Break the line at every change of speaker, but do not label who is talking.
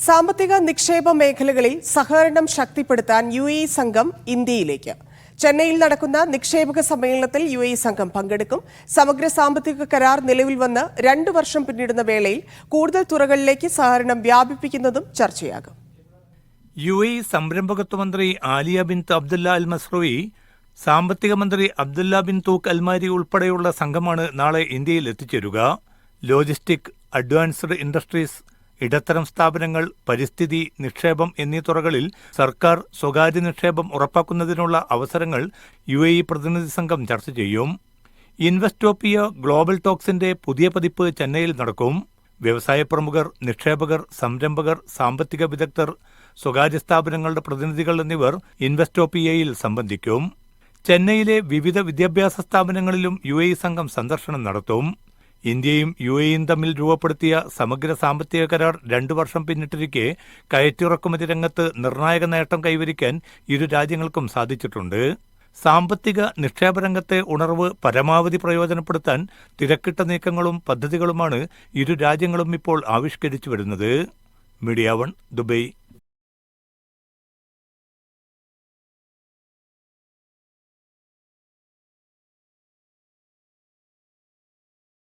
സാമ്പത്തിക നിക്ഷേപ മേഖലകളിൽ സഹകരണം ശക്തിപ്പെടുത്താൻ UAE സംഘം ഇന്ത്യയിലേക്ക്. ചെന്നൈയിൽ നടക്കുന്ന നിക്ഷേപക സമ്മേളനത്തിൽ UAE സംഘം പങ്കെടുക്കും. സമഗ്ര സാമ്പത്തിക കരാർ നിലവിൽ വന്ന് 2 വർഷം പിന്നിടുന്ന വേളയിൽ കൂടുതൽ തുറകളിലേക്ക് സഹകരണം വ്യാപിപ്പിക്കുന്നതും ചർച്ചയാകും.
UAE സംരംഭകത്വ മന്ത്രി ആലിയ ബിൻത് അബ്ദുല്ല അൽ മസ്റൂയി, സാമ്പത്തിക മന്ത്രി അബ്ദുല്ല ബിൻ തൂക്ക് അൽമാരി ഉൾപ്പെടെയുള്ള സംഘമാണ് നാളെ ഇന്ത്യയിൽ എത്തിച്ചേരുക. ലോജിസ്റ്റിക്, അഡ്വാൻസ്ഡ് ഇൻഡസ്ട്രീസ്, ഇടത്തരം സ്ഥാപനങ്ങൾ, പരിസ്ഥിതി, നിക്ഷേപം എന്നീ തുറകളിൽ സർക്കാർ സ്വകാര്യ നിക്ഷേപം ഉറപ്പാക്കുന്നതിനുള്ള അവസരങ്ങൾ UAE പ്രതിനിധി സംഘം ചർച്ച ചെയ്യും. ഇൻവെസ്റ്റോപ്പിയ ഗ്ലോബൽ ടോക്സിന്റെ പുതിയ പതിപ്പ് ചെന്നൈയിൽ നടക്കും. വ്യവസായ പ്രമുഖർ, നിക്ഷേപകർ, സംരംഭകർ, സാമ്പത്തിക വിദഗ്ധർ, സ്വകാര്യ സ്ഥാപനങ്ങളുടെ പ്രതിനിധികൾ എന്നിവർ ഇൻവെസ്റ്റോപ്പിയയിൽ സംബന്ധിക്കും. ചെന്നൈയിലെ വിവിധ വിദ്യാഭ്യാസ സ്ഥാപനങ്ങളിലും UAE സംഘം സന്ദർശനം നടത്തും. ഇന്ത്യയും UAEയും തമ്മിൽ രൂപപ്പെടുത്തിയ സമഗ്ര സാമ്പത്തിക കരാർ 2 വർഷം പിന്നിട്ടിരിക്കെ കയറ്റിറക്കുമതി രംഗത്ത് നിർണായക നേട്ടം കൈവരിക്കാൻ ഇരു രാജ്യങ്ങൾക്കും സാധിച്ചിട്ടുണ്ട്. സാമ്പത്തിക നിക്ഷേപ രംഗത്തെ ഉണർവ് പരമാവധി പ്രയോജനപ്പെടുത്താൻ തിരക്കിട്ട നീക്കങ്ങളും പദ്ധതികളുമാണ് ഇരു രാജ്യങ്ങളും ഇപ്പോൾ ആവിഷ്കരിച്ചു വരുന്നത്. Media 1, Dubai.